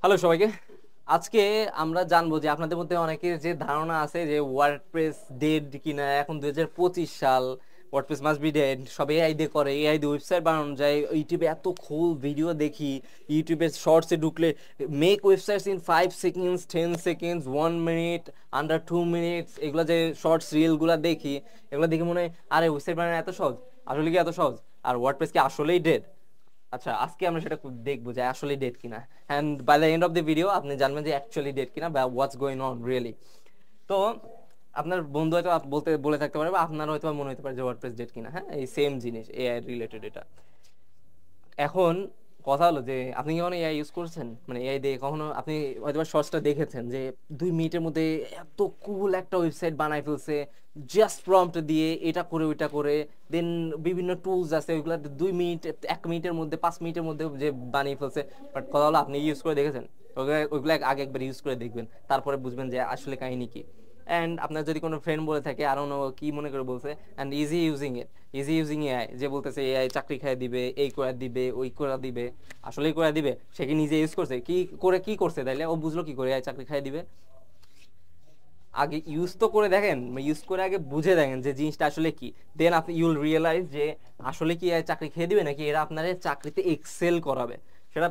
Hello সবাইকে। আজকে আমরা জানবো যে আপনাদের মধ্যে অনেকের যে ধারণা আছে যে ওয়ার্ডপ্রেস ডেড কিনা, এখন 2025 সাল, ওয়ার্ডপ্রেস মাস্ট বি ডেড, সব এআই দিয়ে করে, এআই দিয়ে ওয়েবসাইট বানানো যায়। ইউটিউবে এত কুল ভিডিও দেখি, ইউটিউবের শর্টসে ঢুকলে make websites in 5 seconds, 10 seconds, 1 minute, under 2 minutes, এগুলো যে শর্টস রিলগুলো দেখি, এগুলো দেখে মনে হয় আরে ওয়েবসাইট বানানো এত সহজ। আসলে কি এত সহজ? আর ওয়ার্ডপ্রেস কি আসলেই ডেড? আচ্ছা, আজকে আমরা সেটা দেখবো যে আসলে ডেট কিনা, and by the end of the video আপনি জানবেন যে অ্যাকচুয়ালি ডেট কিনা বা হোয়াটস গোয়িং অন রিয়েলি। তো আপনার বন্ধু হয়তো বলে থাকতে পারে বা আপনার হয়তো মনে হতে পারে যে ওয়ার্ডপ্রেস ডেট কিনা, হ্যাঁ এই সেম জিনিস, এআই রিলেটেড এটা। এখন কথা হলো যে আপনি কি কখনো এআই ইউজ করছেন, মানে এআই দিয়ে কখনো আপনি হয়তো শর্টসটা দেখেছেন যে 2 মিনিটের মধ্যে এত কুল একটা ওয়েবসাইট বানাই ফেলছে, জাস্ট প্রম্পট দিয়ে এটা করে ওইটা করে, দেন বিভিন্ন টুলস আছে ওইগুলো 2 মিনিট, 1 মিনিটের মধ্যে, 5 মিনিটের মধ্যে যে বানিয়ে ফেলছে। বাট কথা হলো আপনি ইউজ করে দেখেছেন? ওইগুলো আগে একবার ইউজ করে দেখবেন, তারপরে বুঝবেন যে আসলে কাহিনী কি। অ্যান্ড আপনার যদি কোনো ফ্রেন্ড বলে থাকে আর অন্য কি মনে করে বলছে, and easy using it, easy using AI, যে বলতেছে এআই চাকরি খাই দিবে, এই করে দিবে, ওই করে দিবে, আসলেই করে দিবে? সে কি নিজে ইউজ করছে? কি করে কি করছে তাইলে ও বুঝলো কি করে এআই চাকরি খাই দিবে? আগে ইউজ তো করে দেখেন, ইউজ করে আগে বুঝে দেখেন যে জিনিসটা আসলে কি, দেন আপনি ইউল রিয়েলাইজ যে আসলে কি এআই চাকরি খেয়ে দিবে নাকি এরা আপনার চাকরিতে এক্সেল করাবে। সেটা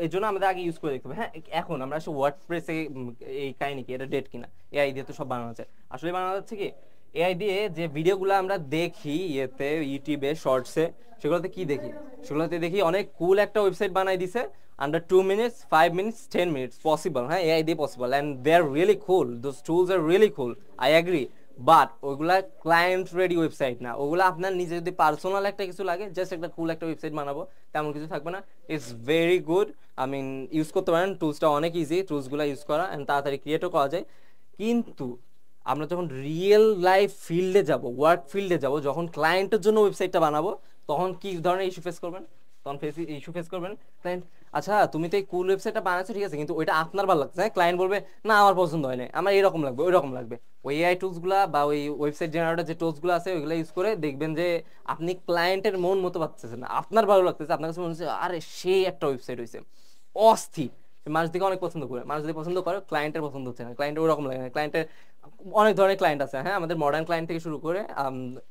এর জন্য আমাদের আগে ইউজ করে দেখতে হবে। হ্যাঁ, এখন আমরা আসলে ওয়ার্ডপ্রেসে এই কাহিনী কি, এটা ডেট কিনা, এআই দিয়ে তো সব বানানো যাচ্ছে। আসলে বানানো যাচ্ছে কি, এআই দিয়ে যে ভিডিওগুলো আমরা দেখি ইয়েতে, ইউটিউবে শর্টসে, সেগুলোতে কি দেখি? সেগুলোতে দেখি অনেক কুল একটা ওয়েবসাইট বানাই দিছে, under 2 minutes, 5 minutes, 10 minutes, possible, হ্যাঁ এআই দিয়ে possible, and they are really cool, those tools are really cool, I agree. But ওইগুলা ক্লায়েন্ট রেডি ওয়েবসাইট না, ওগুলো আপনার নিজে যদি পার্সোনাল একটা কিছু লাগে, জাস্ট একটা কুল একটা ওয়েবসাইট বানাবো, তেমন কিছু থাকবে না। It's very good, I mean use করতে পারেন, টুলসটা অনেক ইজি, টুলসগুলো ইউজ করা অ্যান্ড তাড়াতাড়ি ক্রিয়েটও করা যায়। কিন্তু আমরা যখন রিয়েল লাইফ ফিল্ডে যাব, ওয়ার্ক ফিল্ডে যাব, যখন ক্লায়েন্টের জন্য ওয়েবসাইটটা বানাবো, তখন কি ধরনের ইস্যু ফেস করবেন? তখন ইস্যু ফেস করবেন ক্লায়েন্ট, আচ্ছা তুমি তো এই কুল ওয়েবসাইটটা বানাচ্ছো ঠিক আছে, কিন্তু ওইটা আপনার ভালো লাগছে, হ্যাঁ ক্লায়েন্ট বলবে না আমার পছন্দ হয় না, আমার এরকম লাগবে ওই রকম লাগবে। ওই এআই টুলস গুলা বা ওই ওয়েবসাইট জেনারেটর যে টুলস গুলো আছে ওইগুলো ইউজ করে দেখবেন যে আপনি ক্লায়েন্টের মন মতো পাচ্ছেন না, আপনার ভালো লাগতেছে, আপনার কাছে মনে হচ্ছে আরে সেই একটা ওয়েবসাইট হয়েছে অস্থির, মানুষ দিকে অনেক পছন্দ করে, মানুষ যদি পছন্দ করে, ক্লায়েন্টের পছন্দ হচ্ছে না, ক্লায়েন্টের ওরকম লাগে না। ক্লায়েন্টের অনেক ধরনের ক্লায়েন্ট আছে, হ্যাঁ আমাদের মডার্ন ক্লায়েন্ট থেকে শুরু করে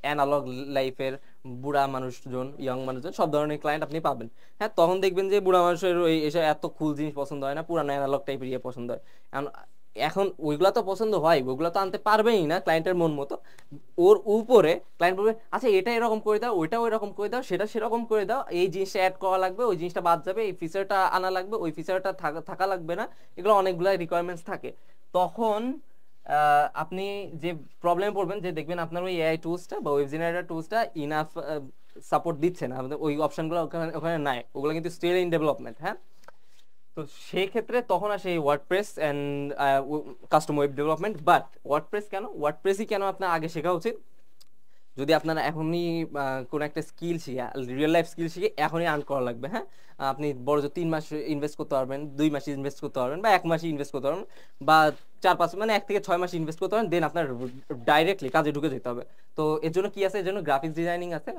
অ্যানালগ লাইফের বুড়া মানুষজন, ইয়ং মানুষজন, সব ধরনের ক্লায়েন্ট আপনি পাবেন। হ্যাঁ তখন দেখবেন যে বুড়া মানুষের ওই এসব এত কুল জিনিস পছন্দ হয় না, পুরানো অ্যানালগ টাইপের ইয়ে পছন্দ হয়। এখন এখন ওইগুলা তো পছন্দ হয়, ওইগুলা তো আনতে পারবেই না ক্লায়েন্টের মন মতো। ওর উপরে ক্লায়েন্ট বলবে আচ্ছা এটা এরকম করে দাও, ওইটা ওইরকম করে দাও, সেটা সেরকম করে দাও, এই জিনিসটা অ্যাড করা লাগবে, ওই জিনিসটা বাদ যাবে, এই ফিচারটা আনা লাগবে, ওই ফিচারটা থাকা লাগবে না, এগুলো অনেকগুলো রিকোয়ারমেন্টস থাকে। তখন আপনি যে প্রবলেমে পড়বেন যে দেখবেন আপনার ওই এআই টুলসটা বা ওয়েব জেনারেটর টুলসটা ইনাফ সাপোর্ট দিচ্ছে না, আমাদের ওই অপশনগুলো ওখানে ওখানে নাই, ওগুলো কিন্তু স্টিল ইন ডেভেলপমেন্ট। হ্যাঁ, তো সেই ক্ষেত্রে তখন আসে এই WordPress and custom web development. But WordPress কেন, ওয়ার্ডপ্রেসই কেন আপনার আগে শেখা উচিত? যদি আপনারা এখনই কোনো একটা স্কিল শিখে, রিয়েল লাইফ স্কিল শিখে এখনই আর্ন করা লাগবে, হ্যাঁ আপনি বড় যে 3 মাস ইনভেস্ট করতে পারবেন, 2 মাস ইনভেস্ট করতে পারবেন, বা 1 মাসই ইনভেস্ট করতে পারবেন, বা 4-5 মানে 1 থেকে 6 মাস ইনভেস্ট করতে পারেন, দেন আপনার ডাইরেক্টলি কাজে ঢুকে যেতে হবে। তো এর জন্য কি আছে, এর জন্য গ্রাফিক্স ডিজাইনিং আছে,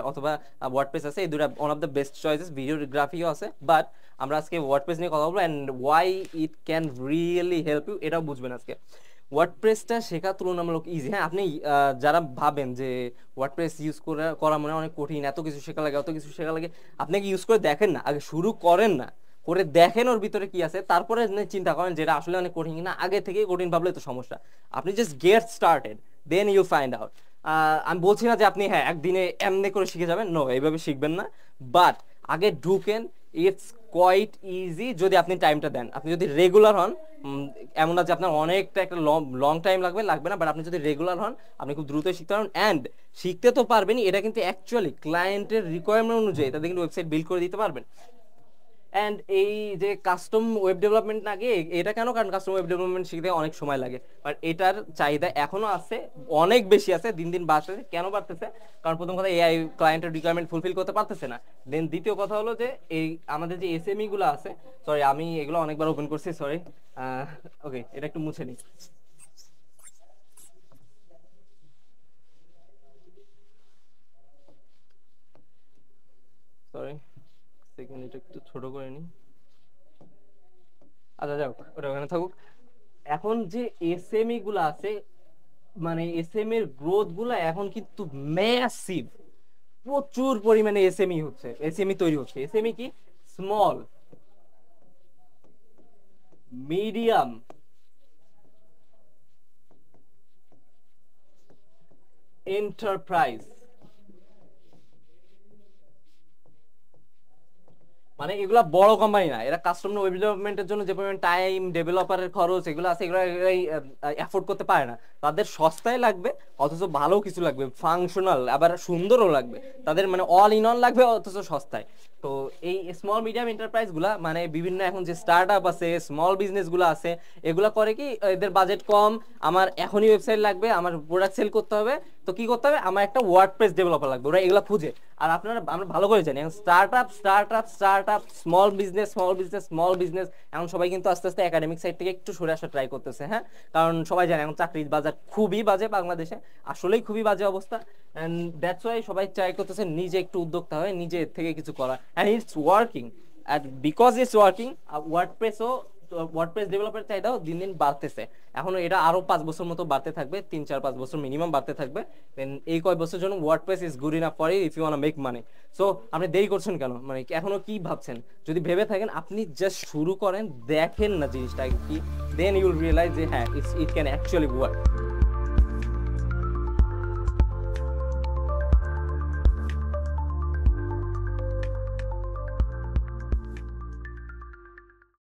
অথবা ওয়ার্ডপ্রেস আছে, এই দুটো one of the best choices, ভিডিওগ্রাফিও আছে। বাট আমরা আজকে ওয়ার্ডপ্রেস নিয়ে কথা বলবো, and why it can really help you, এটাও বুঝবেন আজকে। ওয়ার্ডপ্রেসটা শেখা তুলনামূলক ইজি। হ্যাঁ আপনি যারা ভাবেন যে ওয়ার্ডপ্রেস ইউজ করা করা মানে অনেক কঠিন, এত কিছু শেখা লাগে, অত কিছু শেখা লাগে, আপনি কি ইউজ করে দেখেন না, আগে শুরু করেন না, করে দেখেন ওর ভিতরে কি আছে, তারপরে চিন্তা করেন যেটা আসলে অনেক কঠিন কিনা। আগে থেকে কঠিন ভাবলে তো সমস্যা। আপনি just get started, then you find out. আমি বলছি না যে আপনি হ্যাঁ একদিনে এমনি করে শিখে যাবেন, নো এইভাবে শিখবেন না। বাট আগে ঢুকেন, ইটস কোয়াইট ইজি যদি আপনি টাইমটা দেন, আপনি যদি রেগুলার হন। এমন না যে আপনার অনেকটা একটা লং টাইম লাগবে, লাগবে না, বাট আপনি যদি রেগুলার হন আপনি খুব দ্রুত শিখতে পারবেন। অ্যান্ড শিখতে তো পারবেনই, এটা কিন্তু অ্যাকচুয়ালি ক্লায়েন্টের রিকোয়ারমেন্ট অনুযায়ী তাদের কিন্তু ওয়েবসাইট বিল্ড করে দিতে পারবেন। অ্যান্ড এই যে কাস্টম ওয়েব ডেভেলপমেন্ট লাগে, এটা কেন, কারণ কাস্টম ওয়েব ডেভেলপমেন্ট শিখতে অনেক সময় লাগে, বাট এটার চাহিদা এখনো আছে, অনেক বেশি আছে, দিন দিন বাড়তেছে। কেন বাড়তেছে? কারণ প্রথম কথা এআই ক্লায়েন্টের রিকোয়ারমেন্ট ফুলফিল করতে পারতেছে না। দেন দ্বিতীয় কথা হলো যে এই আমাদের যে এসএমই গুলো আছে, সরি আমি এগুলো অনেকবার ওপেন করছি, সরি। ওকে, এটা একটু মুছে নিই, সরি, সেকেন্ড এটা একটু ছোট করে নিই। আচ্ছা যাও, ওটা ওখানে থাকুক। এখন যে এসএমই গুলো আছে, মানে এসএম এর গ্রোথ গুলা এখন কিন্তু ম্যাসিভ, প্রচুর পরিমাণে এসএমই হচ্ছে, এসএমই তৈরি হচ্ছে। এসএমই কি? Small, medium, enterprise. মানে এগুলা বড় কোম্পানি না, এরা কাস্টমার ওয়েব ডেভেলপমেন্টের জন্য যে পরিমাণ টাইম, ডেভেলপারের খরচ এগুলো আছে, এগুলো অ্যাফোর্ড করতে পারে না। তাদের সস্তায় লাগবে, অথচ ভালো কিছু লাগবে, ফাংশনাল আবার সুন্দরও লাগবে, তাদের মানে অল ইন অল লাগবে, অথচ সস্তায়। তো এই স্মল মিডিয়াম এন্টারপ্রাইজ গুলা, মানে বিভিন্ন এখন যে স্টার্ট আপ আছে, স্মল বিজনেস গুলো আছে, এগুলা করে কি, এদের বাজেট কম, আমার এখনই ওয়েবসাইট লাগবে, আমার প্রোডাক্ট সেল করতে হবে, তো কি করতে হবে, আমার একটা ওয়ার্ডপ্রেস ডেভেলপার লাগবে, ওরা এগুলা খুঁজে। আর আপনারা, আমরা ভালো করে জানি এখন start up small business, small business এখন সবাই কিন্তু আস্তে আস্তে একাডেমিক সাইড থেকে একটু সরে আসা ট্রাই করতেছে, হ্যাঁ। কারণ সবাই জানে এখন চাকরির বাজার খুবই বাজে বাংলাদেশে, আসলেই খুবই বাজে অবস্থা। এন্ড দ্যাটস ওয়াই সবাই ট্রাই করতেছে নিজে একটু উদ্যোক্তা হয়ে নিজে এর থেকে কিছু করা, and it's working. and because it's working, ওয়ার্ডপ্রেসও, ওয়ার্ডপ্রেস ডেভেলপার চাহিদাও দিন দিন বাড়তেছে। এখন এটা আরো 5 বছর মতো বাড়তে থাকবে, 3 4 5 বছর মিনিমাম বাড়তে থাকবে। দেন এই কয় বছর জন্য WordPress is good enough for if you want make money. So আপনি দেরি করছেন কেন, মানে এখনো কি ভাবছেন? যদি ভেবে থাকেন, আপনি জাস্ট শুরু করেন, দেখেন না জিনিসটা কি, দেন ইউ উইল রিয়েলাইজ যে হ্যাঁ, ইট ক্যান অ্যাকচুয়ালি ওয়ার্ক।